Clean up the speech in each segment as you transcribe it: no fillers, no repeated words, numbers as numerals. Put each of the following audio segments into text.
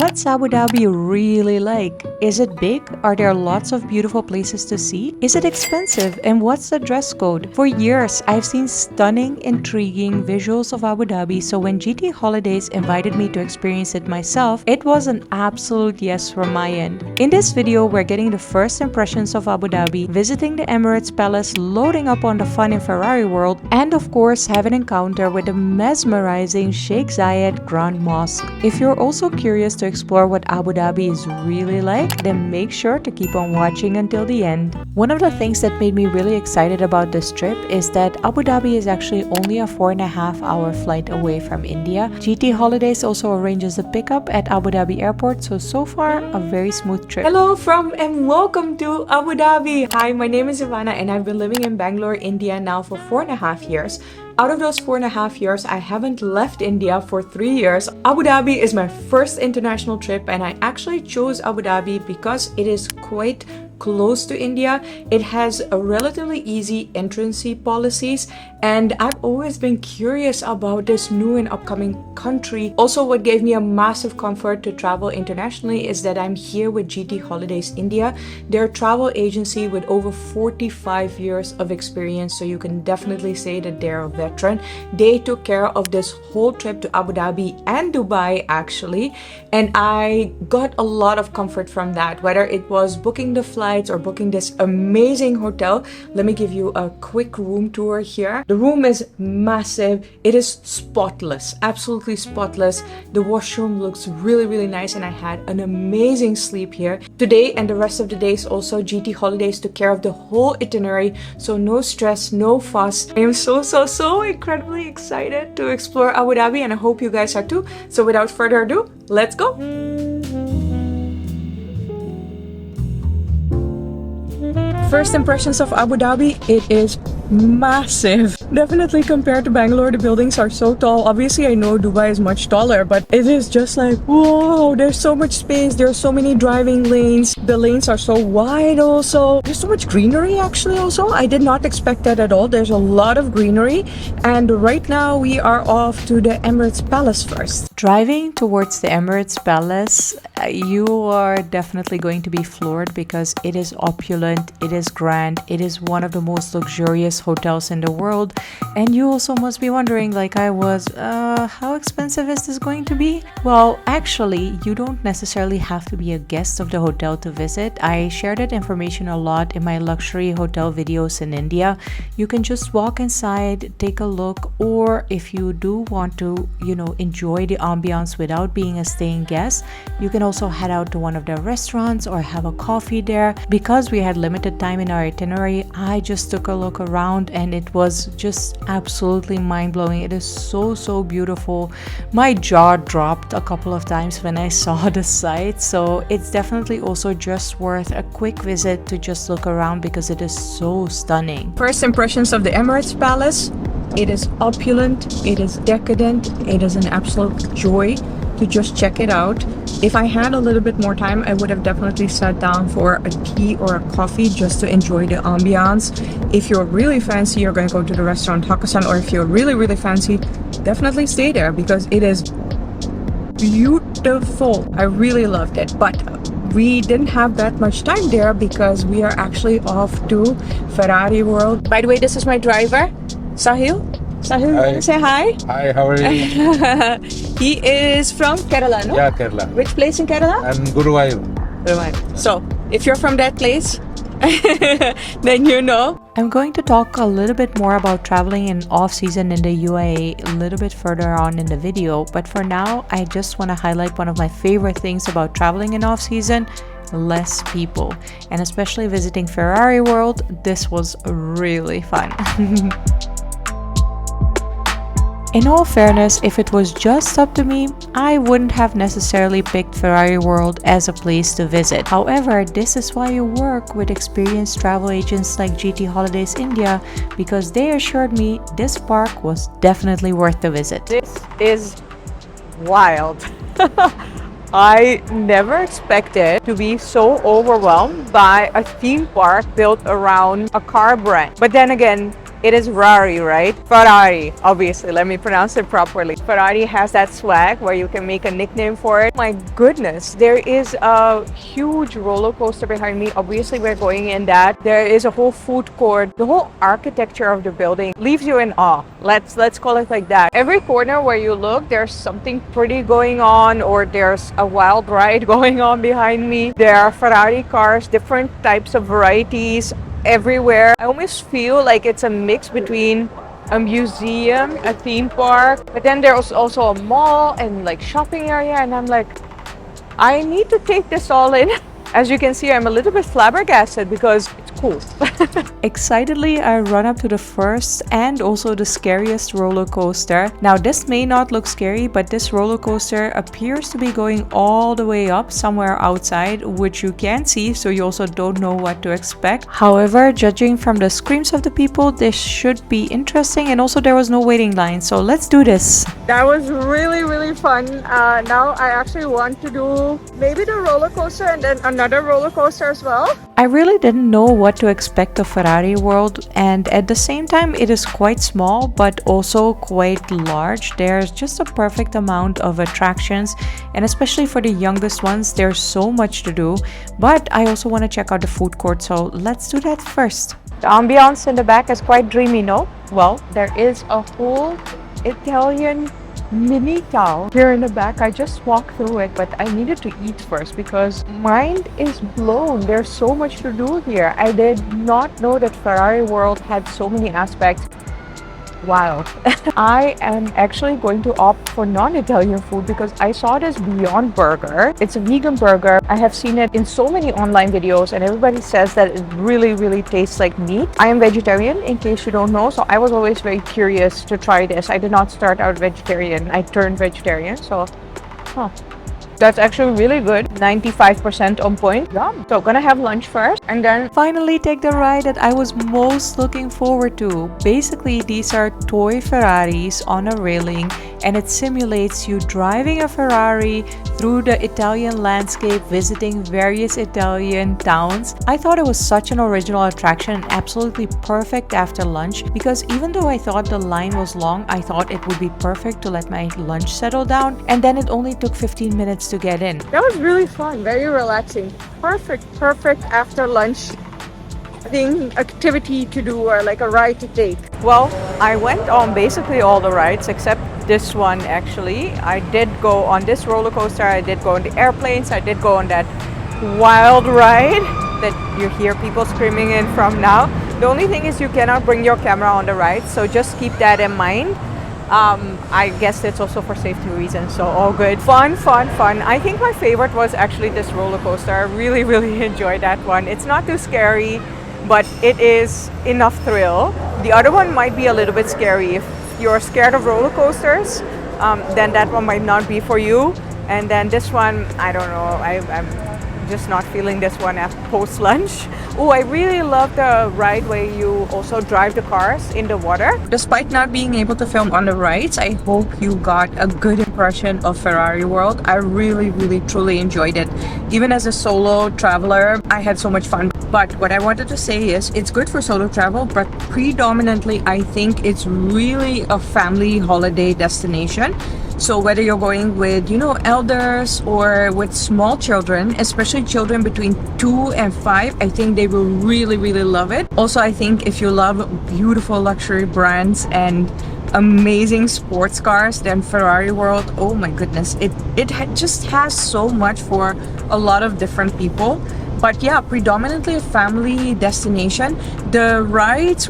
What's Abu Dhabi really like? Is it big? Are there lots of beautiful places to see? Is it expensive? And what's the dress code? For years, I've seen stunning, intriguing visuals of Abu Dhabi, so when GT Holidays invited me to experience it myself, it was an absolute yes from my end. In this video, we're getting the first impressions of Abu Dhabi, visiting the Emirates Palace, loading up on the fun in Ferrari world, and of course, have an encounter with the mesmerizing Sheikh Zayed Grand Mosque. If you're also curious to explore what Abu Dhabi is really like, then make sure to keep on watching until the end. One of the things that made me really excited about this trip is that Abu Dhabi is actually only a 4.5-hour flight away from India. GT Holidays also arranges a pickup at Abu Dhabi airport, so far a very smooth trip. Hello from and welcome to Abu Dhabi. Hi, my name is Ivana and I've been living in Bangalore, India now for 4.5 years. Out of those 4.5 years, I haven't left India for 3 years. Abu Dhabi is my first international trip and I actually chose Abu Dhabi because it is quite close to India. It has a relatively easy entrance policies and I've always been curious about this new and upcoming country. Also, what gave me a massive comfort to travel internationally is that I'm here with GT Holidays India. They're a travel agency with over 45 years of experience, so you can definitely say that they're a veteran. They took care of this whole trip to Abu Dhabi and Dubai actually, and I got a lot of comfort from that, whether it was booking the flights or booking this amazing hotel. Let me give you a quick room tour here. The room is massive. It is spotless, absolutely spotless. The washroom looks really nice and I had an amazing sleep here. Today and the rest of the days also GT Holidays took care of the whole itinerary, so no stress, no fuss. I am so incredibly excited to explore Abu Dhabi and I hope you guys are too. So without further ado, let's go! First impressions of Abu Dhabi, it is massive. Definitely compared to Bangalore, the buildings are so tall. Obviously, I know Dubai is much taller, but it is just like, whoa, there's so much space. There's so many driving lanes. The lanes are so wide also. There's so much greenery actually also. I did not expect that at all. There's a lot of greenery. And right now we are off to the Emirates Palace first. Driving towards the Emirates Palace, you are definitely going to be floored because it is opulent, it is grand, it is one of the most luxurious hotels in the world. And you also must be wondering, like I was, how expensive is this going to be? Well, actually, you don't necessarily have to be a guest of the hotel to visit. I share that information a lot in my luxury hotel videos in India. You can just walk inside, take a look, or if you do want to, enjoy the ambiance without being a staying guest, you can also head out to one of their restaurants or have a coffee there. Because we had limited time in our itinerary, I just took a look around and it was just absolutely mind-blowing. It is so beautiful. My jaw dropped a couple of times when I saw the site, so it's definitely also just worth a quick visit to just look around because it is so stunning. First impressions of the Emirates Palace. It is opulent, it is decadent, it is an absolute joy to just check it out. If I had a little bit more time, I would have definitely sat down for a tea or a coffee just to enjoy the ambiance. If you're really fancy, you're going to go to the restaurant Hakkasan, or if you're really fancy, definitely stay there because it is beautiful. I really loved it, but we didn't have that much time there because we are actually off to Ferrari world. By the way, this is my driver, Sahil. Sahil, hi. Say hi. Hi, how are you? He is from Kerala, no? Yeah, Kerala. Which place in Kerala? I'm Guruvayur. Guruvayur. So, if you're from that place, then you know. I'm going to talk a little bit more about traveling in off-season in the UAE a little bit further on in the video, but for now, I just want to highlight one of my favorite things about traveling in off-season: less people. And especially visiting Ferrari World, this was really fun. In all fairness, if it was just up to me, I wouldn't have necessarily picked Ferrari World as a place to visit. However, this is why you work with experienced travel agents like GT Holidays India, because they assured me this park was definitely worth the visit. This is wild. I never expected to be so overwhelmed by a theme park built around a car brand. But then again, It is Ferrari, right? Ferrari, obviously. Let me pronounce it properly. Ferrari has that swag where you can make a nickname for it. My goodness, there is a huge roller coaster behind me. Obviously, we're going in that. There is a whole food court. The whole architecture of the building leaves you in awe. Let's call it like that. Every corner where you look, there's something pretty going on, or there's a wild ride going on behind me. There are Ferrari cars, different types of varieties everywhere. I almost feel like it's a mix between a museum, a theme park, but then there's also a mall and like shopping area, and I'm like, I need to take this all in. As you can see, I'm a little bit flabbergasted because it's cool. Excitedly, I run up to the first and also the scariest roller coaster. Now, this may not look scary, but this roller coaster appears to be going all the way up somewhere outside, which you can't see, so you also don't know what to expect. However, judging from the screams of the people, this should be interesting, and also there was no waiting line, so let's do this. That was really, really fun. Now I actually want to do maybe the roller coaster and then another roller coaster as well. I really didn't know what to expect of Ferrari World, and at the same time it is quite small but also quite large. There's just a perfect amount of attractions, and especially for the youngest ones there's so much to do. But I also want to check out the food court, so let's do that first. The ambiance in the back is quite dreamy, no? Well, there is a whole Italian mini town here in the back. I just walked through it, but I needed to eat first because mind is blown. There's so much to do here. I did not know that Ferrari World had so many aspects. Wow. I am actually going to opt for non-Italian food because I saw this Beyond Burger. It's a vegan burger. I have seen it in so many online videos and everybody says that it really, really tastes like meat. I am vegetarian, in case you don't know, so I was always very curious to try this. I did not start out vegetarian. I turned vegetarian, so that's actually really good. 95% on point. Yum. So gonna have lunch first and then finally take the ride that I was most looking forward to. Basically, these are toy Ferraris on a railing, and it simulates you driving a Ferrari through the Italian landscape, visiting various Italian towns. I thought it was such an original attraction and absolutely perfect after lunch, because even though I thought the line was long, I thought it would be perfect to let my lunch settle down, and then it only took 15 minutes to get in. that was really fun, very relaxing. Perfect after lunch thing, activity to do, or like a ride to take. Well, I went on basically all the rides except this one actually. I did go on this roller coaster, I did go on the airplanes, I did go on that wild ride that you hear people screaming in from now. The only thing is you cannot bring your camera on the ride, so just keep that in mind. I guess it's also for safety reasons, so all good. Fun. I think my favorite was actually this roller coaster. I really enjoyed that one. It's not too scary, but it is enough thrill. The other one might be a little bit scary. If you're scared of roller coasters, then that one might not be for you. And then this one, I don't know, I'm just not feeling this one after post-lunch. Oh, I really love the ride where you also drive the cars in the water. Despite not being able to film on the rides, I hope you got a good impression of Ferrari World. I really truly enjoyed it. Even as a solo traveler, I had so much fun. But what I wanted to say is it's good for solo travel, but predominantly I think it's really a family holiday destination. So whether you're going with, elders or with small children, especially children between 2 and 5, I think they will really love it. Also, I think if you love beautiful luxury brands and amazing sports cars, then Ferrari World, oh my goodness, it just has so much for a lot of different people. But yeah, predominantly a family destination. The rides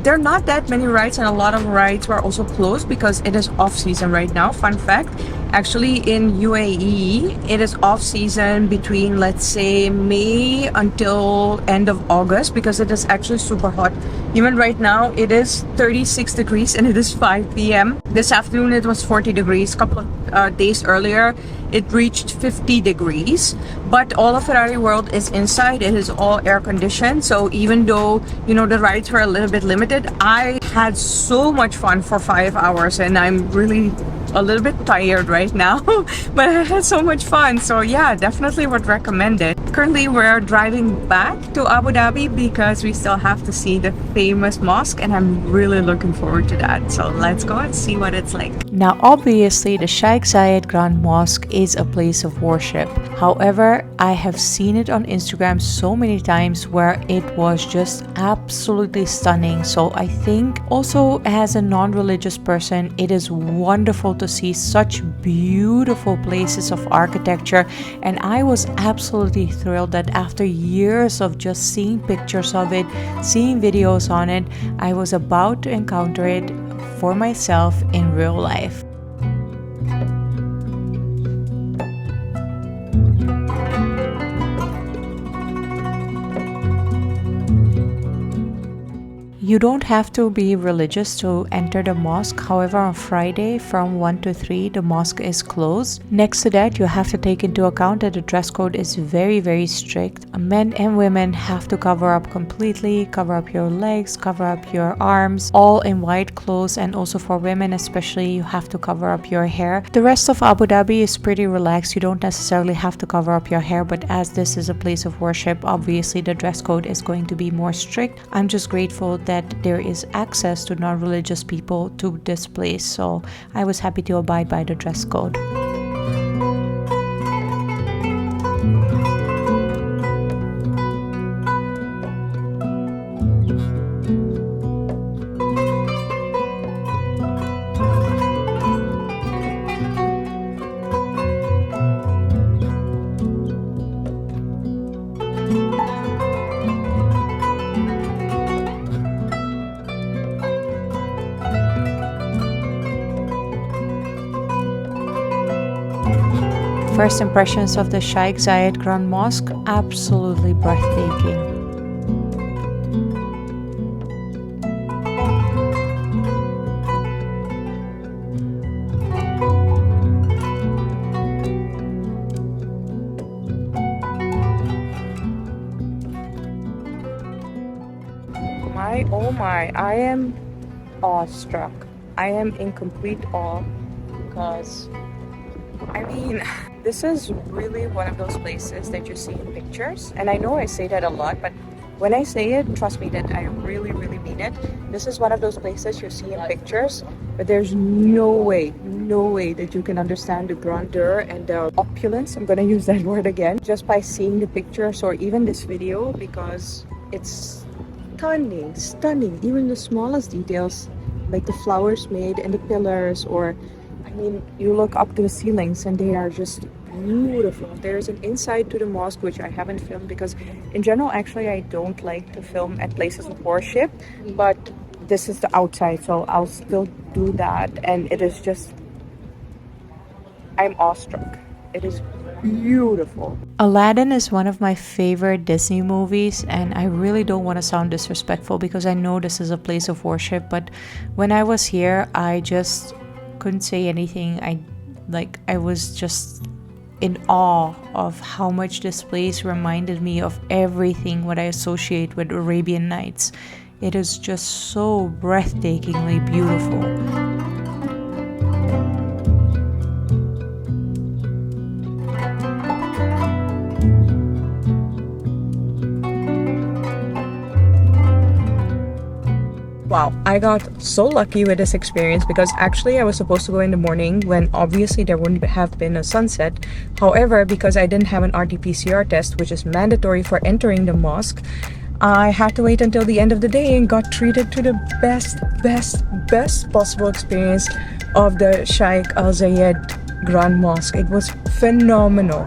there are not that many rides, and a lot of rides were also closed because it is off season right now. Fun fact, actually in UAE, it is off season between, let's say, May until end of August, because it is actually super hot. Even right now, it is 36 degrees and it is 5 p.m. This afternoon, it was 40 degrees. A couple of days earlier, it reached 50 degrees. But all of Ferrari World is inside. It is all air conditioned. So even though, the rides were a little bit limited, I had so much fun for 5 hours, and I'm really a little bit tired right now, but I had so much fun. So yeah, definitely would recommend it. Currently, we're driving back to Abu Dhabi because we still have to see the famous mosque, and I'm really looking forward to that. So let's go and see what it's like. Now, obviously, the Sheikh Zayed Grand Mosque is a place of worship. However, I have seen it on Instagram so many times where it was just absolutely stunning. So I think also as a non-religious person, it is wonderful to see such beautiful places of architecture. And I was absolutely thrilled that after years of just seeing pictures of it, seeing videos on it, I was about to encounter it for myself in real life. You don't have to be religious to enter the mosque. However, on Friday from 1 to 3, the mosque is closed. Next to that, you have to take into account that the dress code is very, very strict. Men and women have to cover up completely, cover up your legs, cover up your arms, all in white clothes. And also for women especially, you have to cover up your hair. The rest of Abu Dhabi is pretty relaxed. You don't necessarily have to cover up your hair, but as this is a place of worship, obviously the dress code is going to be more strict. I'm just grateful that there is access to non-religious people to this place, so I was happy to abide by the dress code. First impressions of the Sheikh Zayed Grand Mosque, absolutely breathtaking. Oh my, I am awestruck. I am in complete awe because, I mean, this is really one of those places that you see in pictures. And I know I say that a lot, but when I say it, trust me that I really, really mean it. This is one of those places you see in pictures, but there's no way that you can understand the grandeur and the opulence, I'm gonna use that word again, just by seeing the pictures or even this video, because it's stunning. Even the smallest details, like the flowers made and the pillars, or I mean, you look up to the ceilings and they are just beautiful. There's an inside to the mosque which I haven't filmed because in general actually I don't like to film at places of worship, but this is the outside, so I'll still do that. And it is just, I'm awestruck. It is beautiful. Aladdin is one of my favorite Disney movies, and I really don't want to sound disrespectful because I know this is a place of worship, but when I was here I just couldn't say anything. I was just in awe of how much this place reminded me of everything what I associate with Arabian Nights. It is just so breathtakingly beautiful. Wow, I got so lucky with this experience because actually I was supposed to go in the morning when obviously there wouldn't have been a sunset. However, because I didn't have an RT-PCR test, which is mandatory for entering the mosque, I had to wait until the end of the day and got treated to the best possible experience of the Sheikh Al Zayed Grand Mosque. It was phenomenal.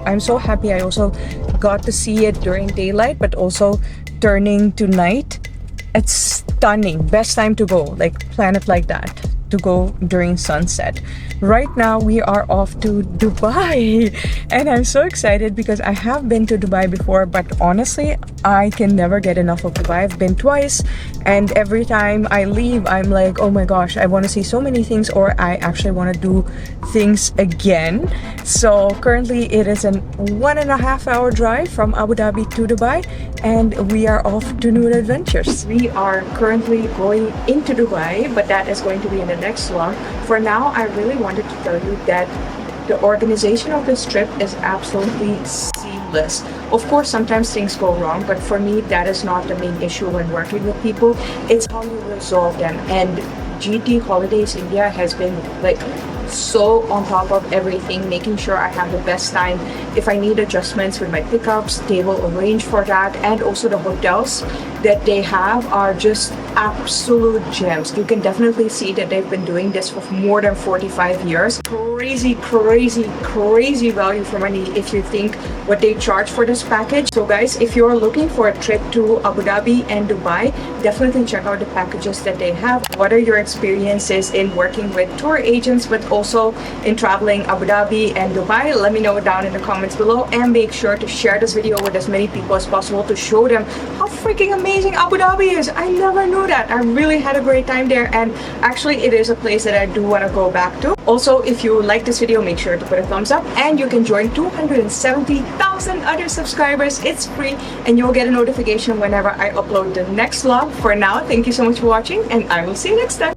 I'm so happy I also got to see it during daylight, but also turning to night. It's stunning. Best time to go, like plan it like that, to go during sunset. Right now we are off to Dubai and I'm so excited because I have been to Dubai before, but honestly I can never get enough of Dubai. I've been twice and every time I leave I'm like, oh my gosh, I want to see so many things, or I actually want to do things again. So currently it is an 1.5 hour drive from Abu Dhabi to Dubai and we are off to new adventures. We are currently going into Dubai, but that is going to be in the next vlog. For now, I really wanted to tell you that the organization of this trip is absolutely seamless. Of course, sometimes things go wrong, but for me, that is not the main issue when working with people. It's how you resolve them. And GT Holidays India has been like so on top of everything, making sure I have the best time. If I need adjustments with my pickups, they will arrange for that. And also the hotels that they have are just absolute gems. You can definitely see that they've been doing this for more than 45 years. Crazy, crazy, crazy value for money if you think what they charge for this package. So guys, if you're looking for a trip to Abu Dhabi and Dubai, definitely check out the packages that they have. What are your experiences in working with tour agents, but also in traveling Abu Dhabi and Dubai? Let me know down in the comments below, and make sure to share this video with as many people as possible to show them how freaking amazing Abu Dhabi is. I never knew that. I really had a great time there, and actually it is a place that I do want to go back to. Also, if you like this video, make sure to put a thumbs up, and you can join 270,000 other subscribers. It's free, and you'll get a notification whenever I upload the next vlog. For now, thank you so much for watching, and I will see you next time.